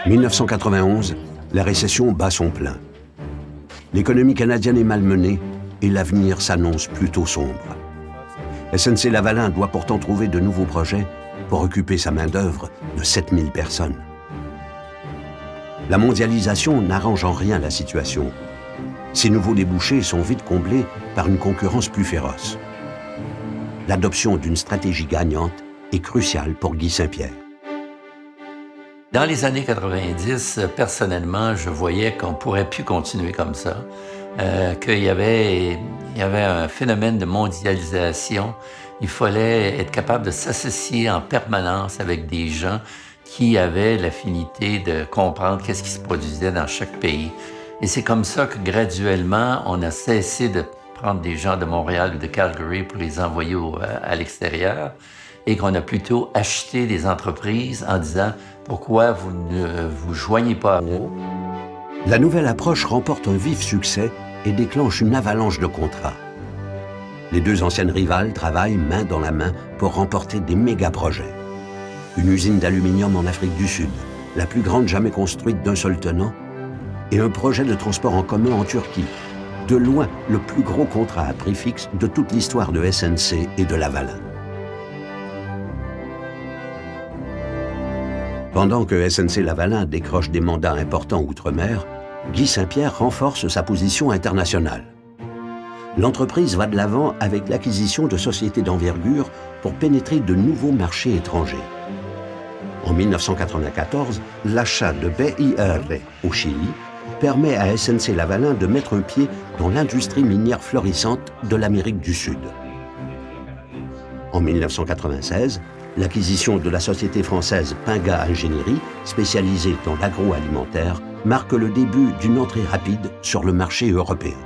1991, la récession bat son plein. L'économie canadienne est malmenée et l'avenir s'annonce plutôt sombre. SNC-Lavalin doit pourtant trouver de nouveaux projets pour occuper sa main-d'œuvre de 7000 personnes. La mondialisation n'arrange en rien la situation. Ces nouveaux débouchés sont vite comblés par une concurrence plus féroce. L'adoption d'une stratégie gagnante est cruciale pour Guy Saint-Pierre. Dans les années 90, personnellement, je voyais qu'on ne pourrait plus continuer comme ça, qu'il y avait un phénomène de mondialisation. Il fallait être capable de s'associer en permanence avec des gens qui avaient l'affinité de comprendre qu'est-ce qui se produisait dans chaque pays. Et c'est comme ça que graduellement, on a cessé de prendre des gens de Montréal ou de Calgary pour les envoyer à l'extérieur et qu'on a plutôt acheté des entreprises en disant « Pourquoi vous ne vous joignez pas à nous ?» La nouvelle approche remporte un vif succès et déclenche une avalanche de contrats. Les deux anciennes rivales travaillent main dans la main pour remporter des méga-projets. Une usine d'aluminium en Afrique du Sud, la plus grande jamais construite d'un seul tenant, et un projet de transport en commun en Turquie, de loin le plus gros contrat à prix fixe de toute l'histoire de SNC et de Lavalin. Pendant que SNC-Lavalin décroche des mandats importants outre-mer, Guy Saint-Pierre renforce sa position internationale. L'entreprise va de l'avant avec l'acquisition de sociétés d'envergure pour pénétrer de nouveaux marchés étrangers. En 1994, l'achat de BIR au Chili permet à SNC-Lavalin de mettre un pied dans l'industrie minière florissante de l'Amérique du Sud. En 1996, l'acquisition de la société française Pinga Ingénierie, spécialisée dans l'agroalimentaire, marque le début d'une entrée rapide sur le marché européen.